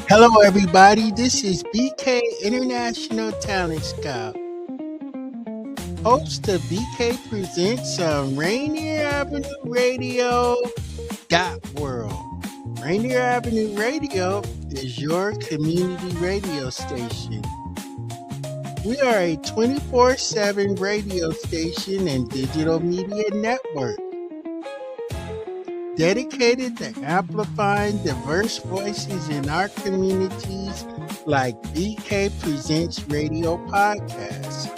Hello, everybody. This is BK International Talent Scout, host of BK Presents on Rainier Avenue Radio. World. Rainier Avenue Radio is your community radio station. We are a 24/7 radio station and digital media network dedicated to amplifying diverse voices in our communities like BK Presents Radio Podcast.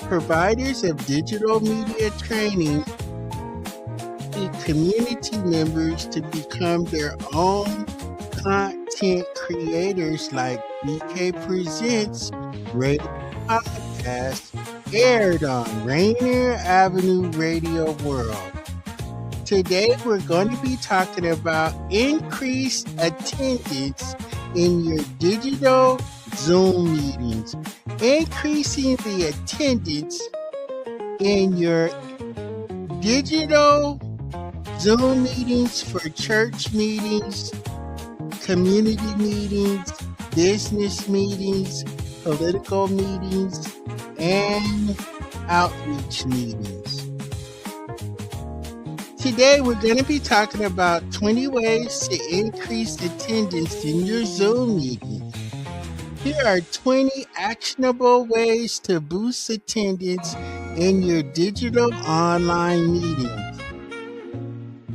Providers of digital media training to community members to become their own content creators like BK Presents Radio Podcast aired on Rainier Avenue Radio World. Today, we're going to be talking about increased attendance in your digital Zoom meetings. Increasing the attendance in your digital Zoom meetings for church meetings, community meetings, business meetings, political meetings, and outreach meetings. Today, we're going to be talking about 20 ways to increase attendance in your Zoom meetings. Here are 20 actionable ways to boost attendance in your digital online meetings.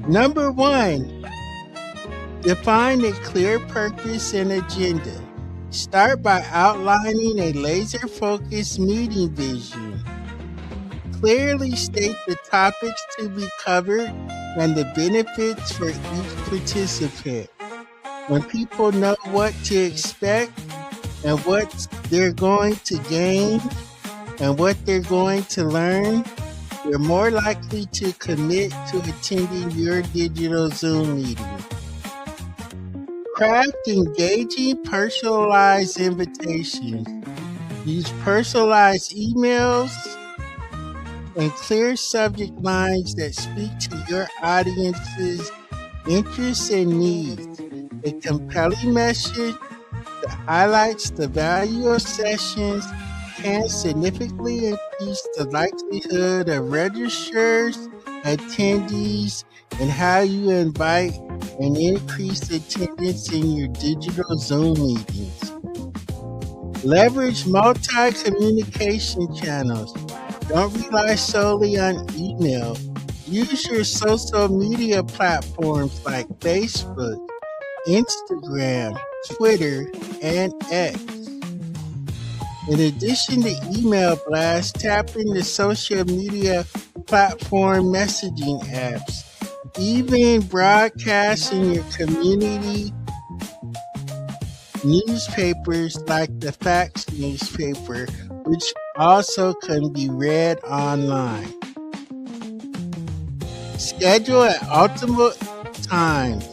Number 1, define a clear purpose and agenda. Start by outlining a laser-focused meeting vision. Clearly state the topics to be covered and the benefits for each participant. When people know what to expect and what they're going to gain and what they're going to learn, they're more likely to commit to attending your digital Zoom meeting. Craft engaging, personalized invitations. Use personalized emails and clear subject lines that speak to your audience's interests and needs. A compelling message that highlights the value of sessions can significantly increase the likelihood of registered attendees and how you invite and increase attendance in your digital Zoom meetings. Leverage multi-communication channels. Don't rely solely on email. Use your social media platforms like Facebook, Instagram, Twitter, and X. In addition to email blasts, tap into social media platform messaging apps. Even broadcast in your community newspapers like the Fax newspaper, which also can be read online. Schedule at optimal times.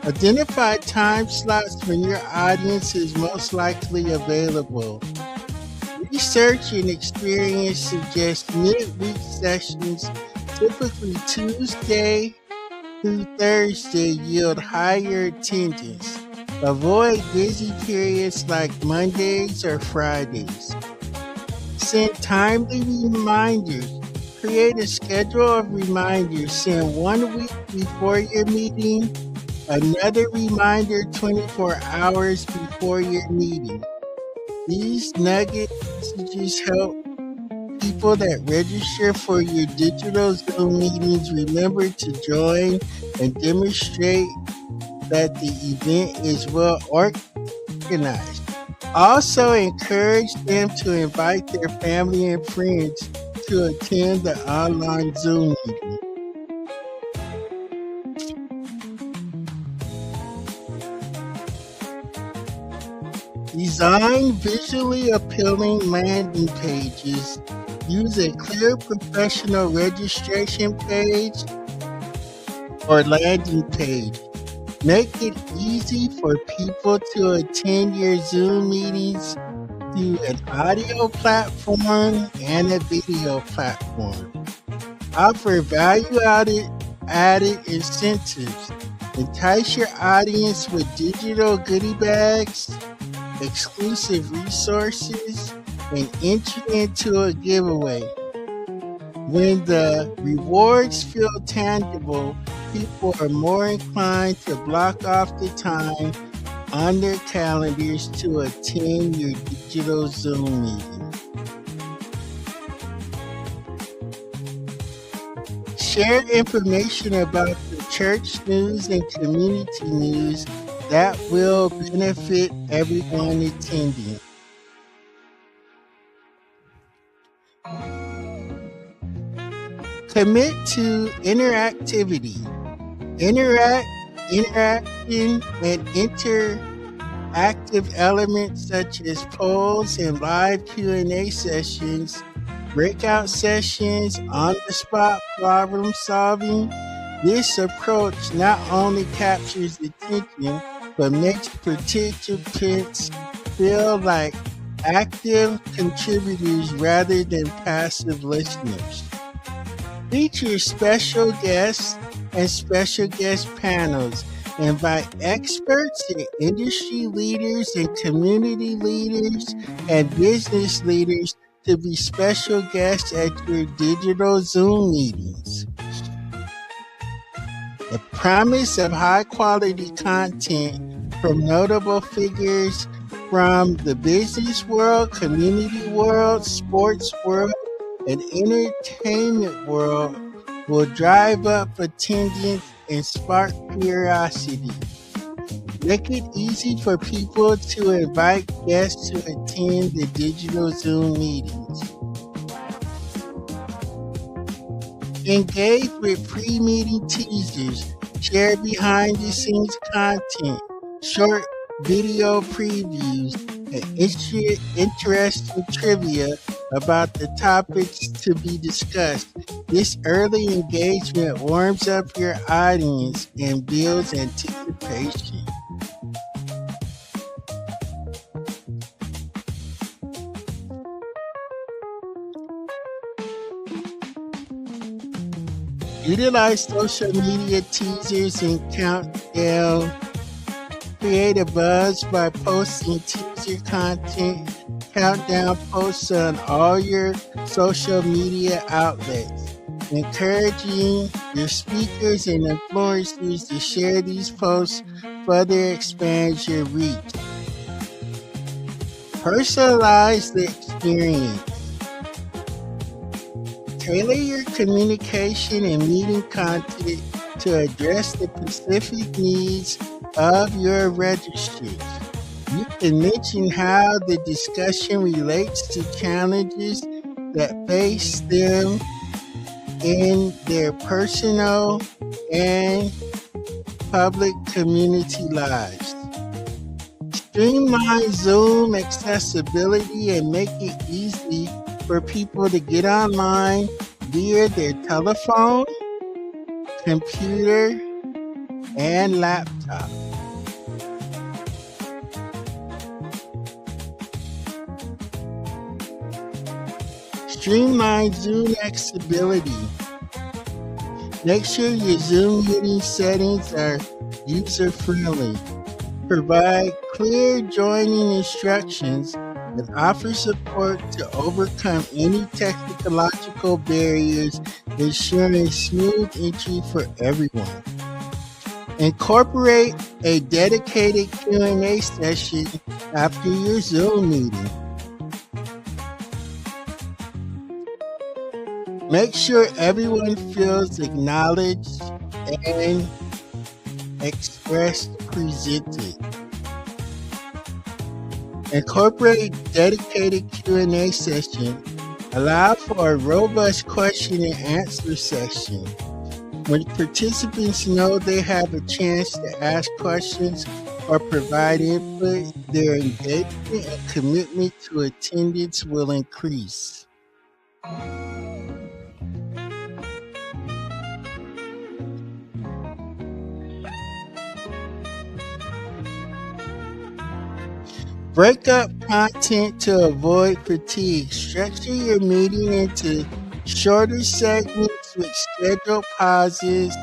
Identify time slots when your audience is most likely available. Research and experience suggest midweek sessions, typically Tuesday through Thursday, yield higher attendance. Avoid busy periods like Mondays or Fridays. Send timely reminders. Create a schedule of reminders. Send 1 week before your meeting, another reminder 24 hours before your meeting. These nugget messages help people that register for your digital Zoom meetings remember to join and demonstrate that the event is well organized. Also, encourage them to invite their family and friends to attend the online Zoom meeting. Design visually appealing landing pages. Use a clear professional registration page or landing page. Make it easy for people to attend your Zoom meetings through an audio platform and a video platform. Offer value-added incentives. Entice your audience with digital goodie bags, exclusive resources, and entry into a giveaway. When the rewards feel tangible, people are more inclined to block off the time on their calendars to attend your digital Zoom meeting. Share information about the church news and community news that will benefit everyone attending. Commit to interactivity. Interaction and interactive elements such as polls and live Q&A sessions, breakout sessions, on-the-spot problem solving. This approach not only captures attention, but makes participants feel like active contributors rather than passive listeners. Feature special guests and special guest panels. Invite experts and industry leaders and community leaders and business leaders to be special guests at your digital Zoom meetings. The promise of high quality content from notable figures from the business world, community world, sports world, and entertainment world will drive up attendance and spark curiosity. Make it easy for people to invite guests to attend the digital Zoom meetings. Engage with pre-meeting teasers, share behind-the-scenes content, short video previews, and interesting trivia about the topics to be discussed. This early engagement warms up your audience and builds anticipation. Utilize social media teasers and countdown. Create a buzz by posting teaser content, countdown posts on all your social media outlets. Encouraging your speakers and influencers to share these posts further expands your reach. Personalize the experience. Tailor your communication and meeting content to address the specific needs of your registrants. You can mention how the discussion relates to challenges that face them in their personal and public community lives. Streamline Zoom accessibility and make it easy for people to get online via their telephone, computer, and laptop. Streamline Zoom accessibility. Make sure your Zoom meeting settings are user-friendly. Provide clear joining instructions and offer support to overcome any technological barriers, ensuring smooth entry for everyone. Incorporate a dedicated Q&A session after your Zoom meeting. Make sure everyone feels acknowledged and expressed presented. Incorporate dedicated Q&A session. Allow for a robust question and answer session. When participants know they have a chance to ask questions or provide input, their engagement and commitment to attendance will increase. Break up content to avoid fatigue. Structure your meeting into shorter segments with scheduled pauses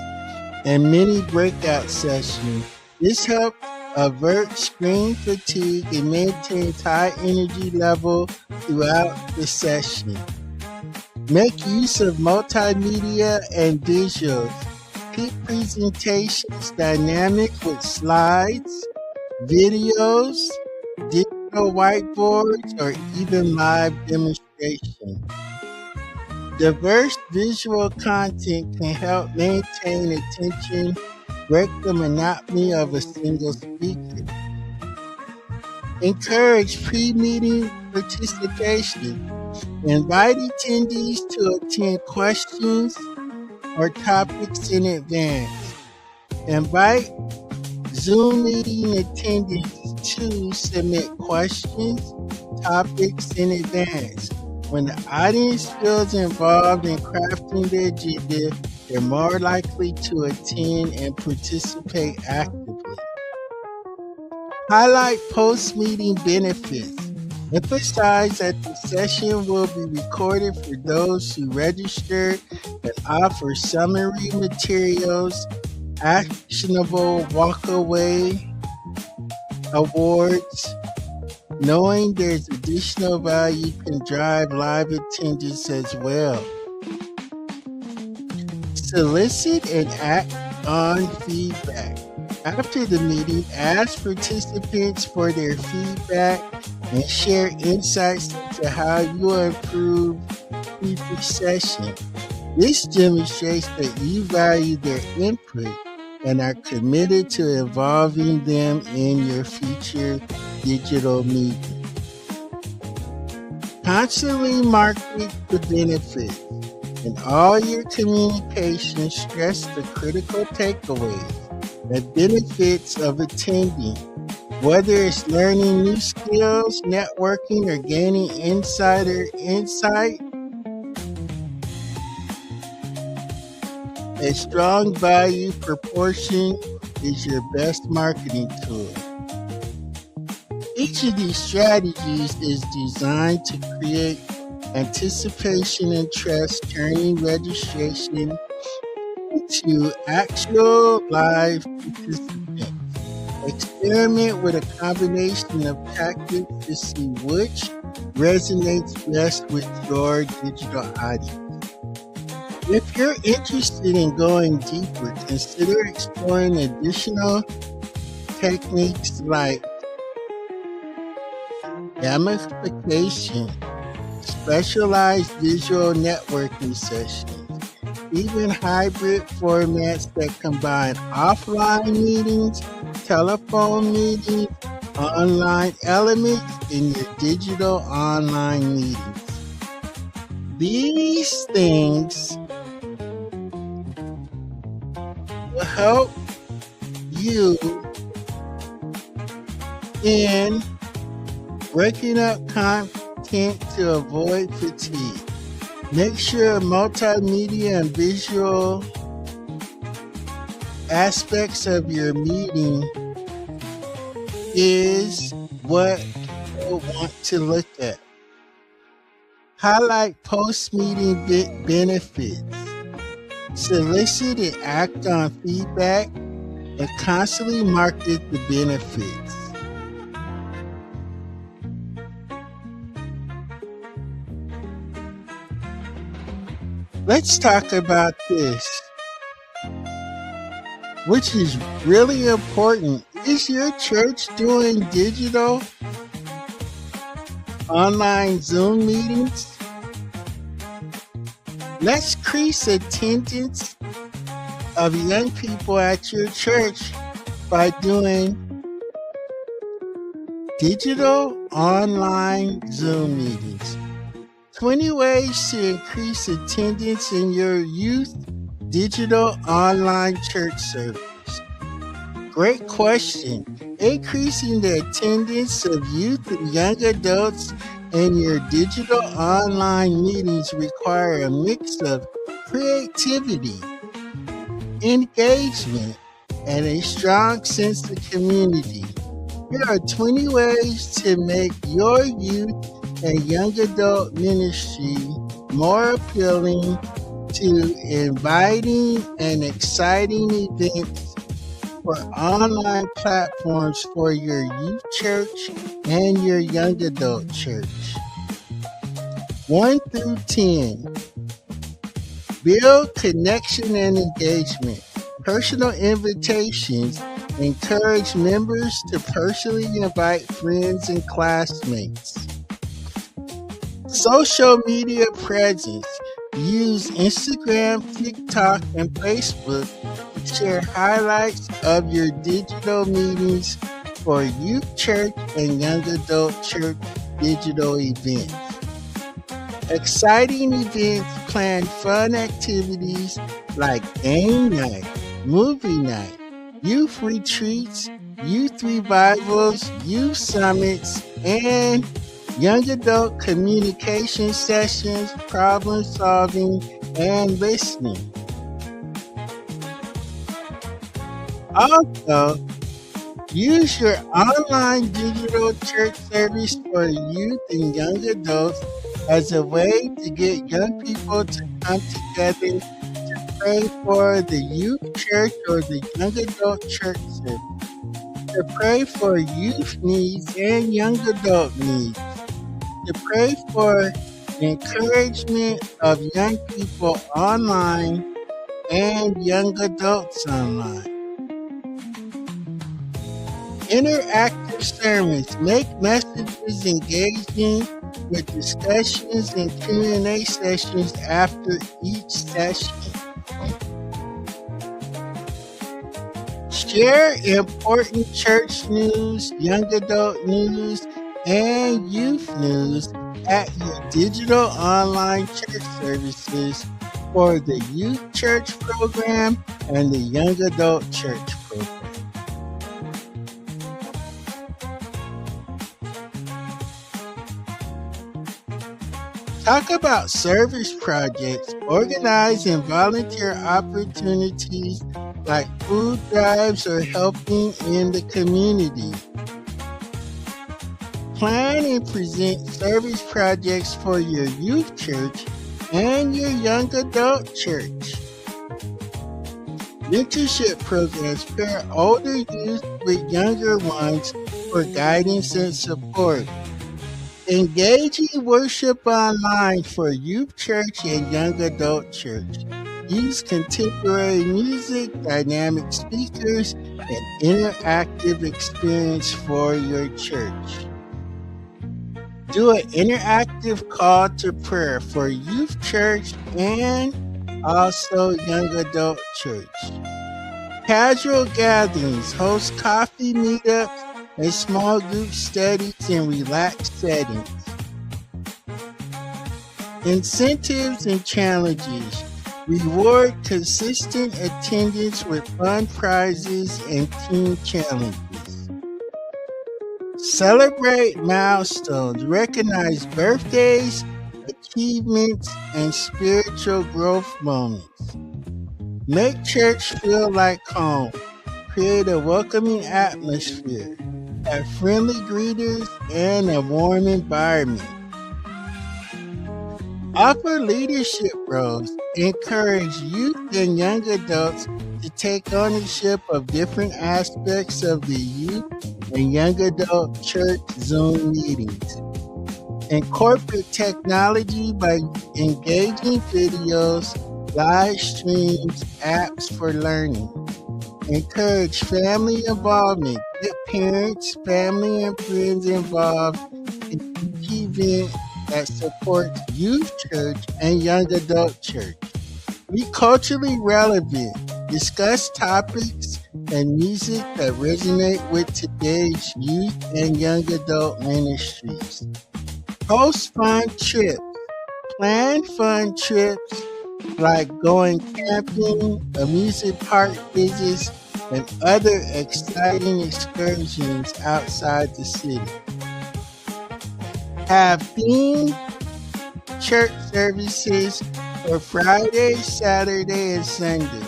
and mini breakout sessions. This helps avert screen fatigue and maintains high energy level throughout the session. Make use of multimedia and visuals. Keep presentations dynamic with slides, videos, digital whiteboards, or even live demonstrations. Diverse visual content can help maintain attention, break the monotony of a single speaker. Encourage pre-meeting participation. Invite attendees to attend questions or topics in advance. Invite Zoom meeting attendees to submit questions, topics in advance. When the audience feels involved in crafting the agenda, they're more likely to attend and participate actively. Highlight post-meeting benefits. Emphasize that the session will be recorded for those who registered and offer summary materials, actionable walkaway awards. Knowing there's additional value can drive live attendance as well. Solicit and act on feedback. After the meeting, ask participants for their feedback and share insights into how you will improve future sessions. This demonstrates that you value their input and are committed to involving them in your future digital meetings. Constantly market the benefits. In all your communication, stress the critical takeaways, the benefits of attending. Whether it's learning new skills, networking, or gaining insider insight, a strong value proposition is your best marketing tool. Each of these strategies is designed to create anticipation and trust, turning registration into actual live participants. Experiment with a combination of tactics to see which resonates best with your digital audience. If you're interested in going deeper, consider exploring additional techniques like gamification, specialized visual networking sessions, even hybrid formats that combine offline meetings, telephone meetings, online elements in your digital online meetings. These things will help you in breaking up content to avoid fatigue. Make sure multimedia and visual aspects of your meeting is what you'll want to look at. Highlight post-meeting benefits. Solicit and act on feedback and constantly market the benefits. Let's talk about this, which is really important. Is your church doing digital online Zoom meetings? Let's increase attendance of young people at your church by doing digital online Zoom meetings. 20 ways to increase attendance in your youth digital online church service. Great question. Increasing the attendance of youth and young adults in your digital online meetings require a mix of creativity, engagement, and a strong sense of community. Here are 20 ways to make your youth and young adult ministry more appealing to inviting and exciting events for online platforms for your youth church and your young adult church. 1 through 10. Build connection and engagement. Personal invitations encourage members to personally invite friends and classmates. Social media presence. Use Instagram, TikTok, and Facebook to share highlights of your digital meetings for youth church and young adult church digital events. Exciting events. Plan fun activities like game night, movie night, youth retreats, youth revivals, youth summits, and young adult communication sessions, problem solving, and listening. Also, use your online digital church service for youth and young adults as a way to get young people to come together to pray for the youth church or the young adult church service, to pray for youth needs and young adult needs, to pray for encouragement of young people online and young adults online. Interactive sermons. Make messages engaging with discussions and Q&A sessions after each session. Share important church news, young adult news, and youth news at your digital online church services for the youth church program and the young adult church program. Talk about service projects, organize and volunteer opportunities like food drives or helping in the community. Plan and present service projects for your youth church and your young adult church. Mentorship programs pair older youth with younger ones for guidance and support. Engaging worship online for youth church and young adult church. Use contemporary music, dynamic speakers, and interactive experience for your church. Do an interactive call to prayer for youth church and also young adult church. Casual gatherings. Host coffee meetups and small group studies in relaxed settings. Incentives and challenges. Reward consistent attendance with fun prizes and team challenges. Celebrate milestones. Recognize birthdays, achievements, and spiritual growth moments. Make church feel like home. Create a welcoming atmosphere. Have friendly greeters and a warm environment. Offer leadership roles. Encourage youth and young adults to take ownership of different aspects of the youth and young adult church Zoom meetings. Incorporate technology by engaging videos, live streams, apps for learning. Encourage family involvement. Get parents, family, and friends involved in each event that supports youth church and young adult church. Be culturally relevant. Discuss topics and music that resonate with today's youth and young adult ministries. Host fun trips. Plan fun trips like going camping, amusement park visits, and other exciting excursions outside the city. Have themed church services for Friday, Saturday, and Sunday.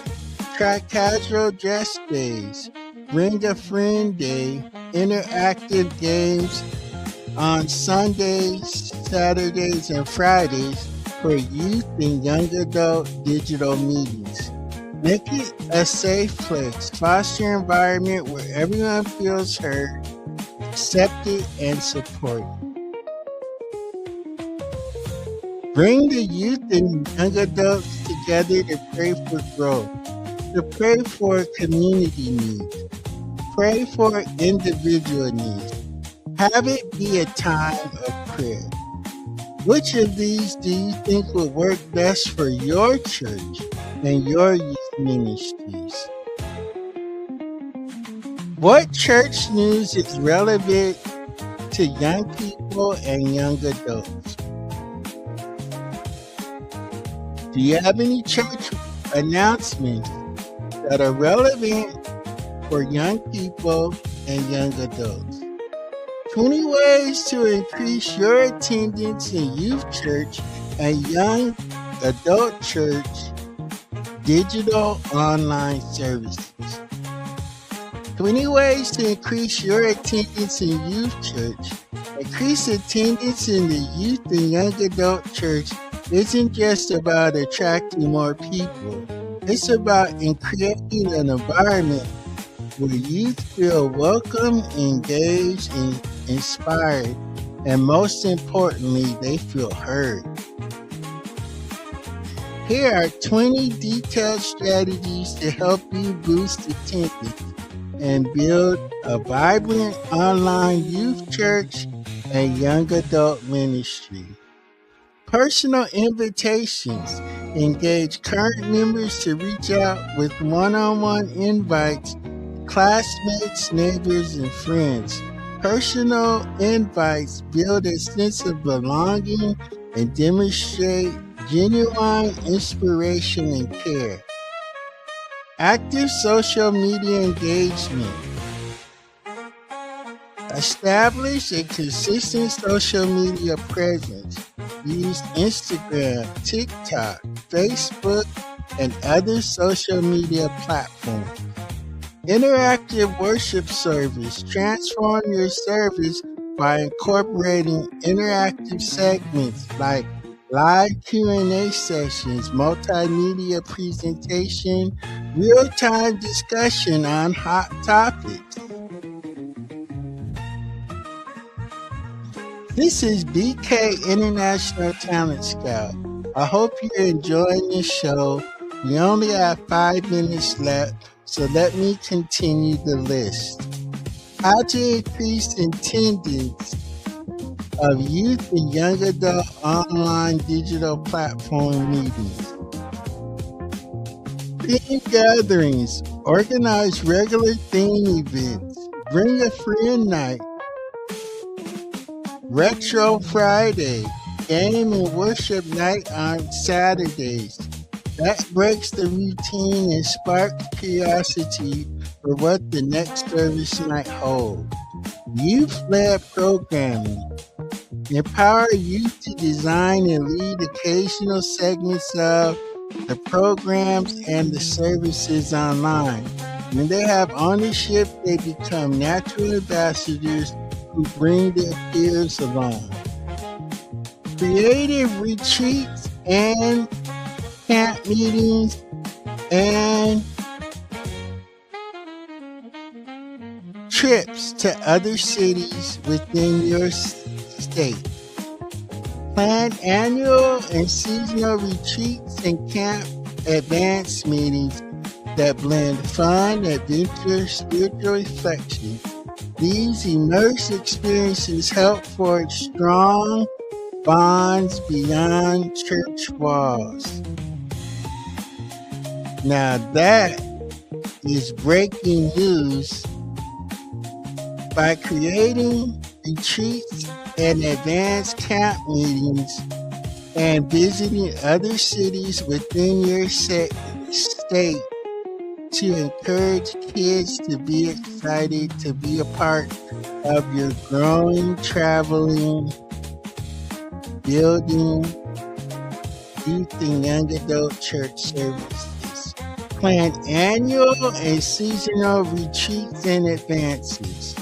Try casual dress days, bring a friend day, interactive games on Sundays, Saturdays, and Fridays, for youth and young adult digital meetings. Make it a safe place. Foster an environment where everyone feels heard, accepted, and supported. Bring the youth and young adults together to pray for growth, to pray for community needs, pray for individual needs. Have it be a time of prayer. Which of these do you think would work best for your church and your youth ministries? What church news is relevant to young people and young adults? Do you have any church announcements that are relevant for young people and young adults? 20 ways to increase your attendance in youth church and young adult church digital online services. 20 ways to increase your attendance in youth church. Increase attendance in the youth and young adult church isn't just about attracting more people. It's about creating an environment where youth feel welcome, engaged, and inspired, and most importantly, they feel heard. Here are 20 detailed strategies to help you boost attendance and build a vibrant online youth church and young adult ministry. Personal invitations. Engage current members to reach out with one-on-one invites to classmates, neighbors, and friends. Personal invites build a sense of belonging and demonstrate genuine inspiration and care. Active social media engagement. Establish a consistent social media presence. Use Instagram, TikTok, Facebook, and other social media platforms. Interactive worship service. Transform your service by incorporating interactive segments like live Q&A sessions, multimedia presentation, real-time discussion on hot topics. This is BK International Talent Scout. I hope you're enjoying this show. We only have 5 minutes left, so let me continue the list. How to increase attendance of youth and young adult online digital platform meetings. Theme gatherings. Organize regular theme events. Bring a friend night. Retro Friday. Game and worship night on Saturdays. That breaks the routine and sparks curiosity for what the next service might hold. Youth-led programming. Empower youth to design and lead occasional segments of the programs and the services online. When they have ownership, they become natural ambassadors who bring their peers along. Creative retreats and camp meetings and trips to other cities within your state. Plan annual and seasonal retreats and camp advance meetings that blend fun, adventure, spiritual reflection. These immersive experiences help forge strong bonds beyond church walls. Now that is breaking news. By creating retreats and advanced camp meetings and visiting other cities within your state to encourage kids to be excited to be a part of your growing, traveling, building, youth and young adult church services. Plan annual and seasonal retreats and advances.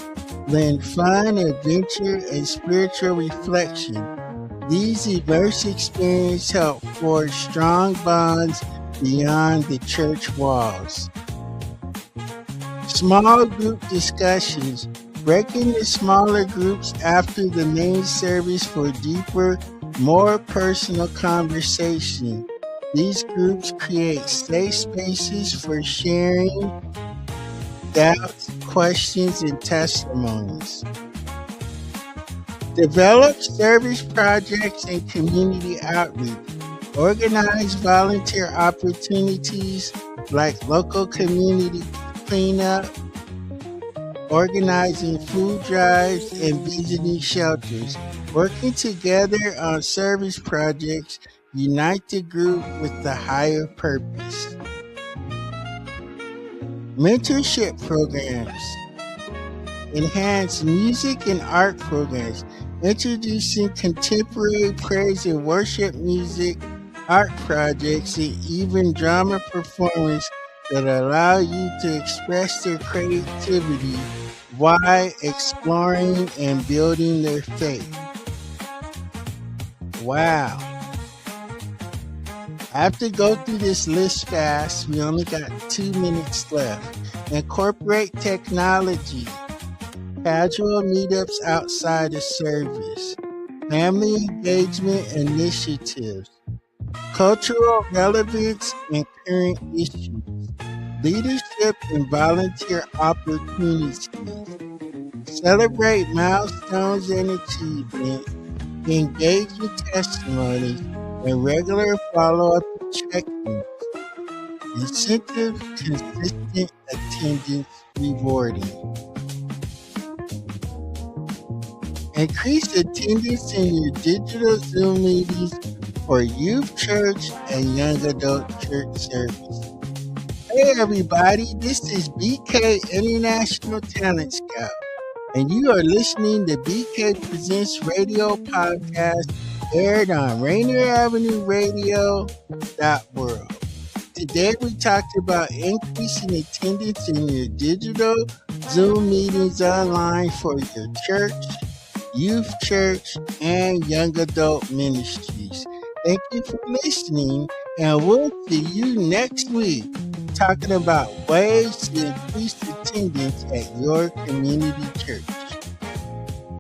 Blend fun, adventure, and spiritual reflection. These immersive experiences help forge strong bonds beyond the church walls. Small group discussions. Break into smaller groups after the main service for deeper, more personal conversation. These groups create safe spaces for sharing doubts, questions, and testimonies. Develop service projects and community outreach. Organize volunteer opportunities like local community cleanup, organizing food drives, and visiting shelters. Working together on service projects unite the group with the higher purpose. Mentorship programs. Enhance music and art programs, introducing contemporary praise and worship music, art projects, and even drama performance that allow you to express their creativity while exploring and building their faith. Wow. I have to go through this list fast. We only got 2 minutes left. Incorporate technology. Casual meetups outside of service. Family engagement initiatives. Cultural relevance and current issues. Leadership and volunteer opportunities. Celebrate milestones and achievements. Engage in testimonies and regular follow-up check-ins. Incentive consistent attendance rewarding. Increase attendance in your digital Zoom meetings for youth church and young adult church service. Hey everybody, this is BK International Talent Scout, and you are listening to BK Presents Radio Podcast, aired on Rainier Avenue Radio.world. Today we talked about increasing attendance in your digital Zoom meetings online for your church, youth church, and young adult ministries. Thank you for listening, and we'll see you next week talking about ways to increase attendance at your community church.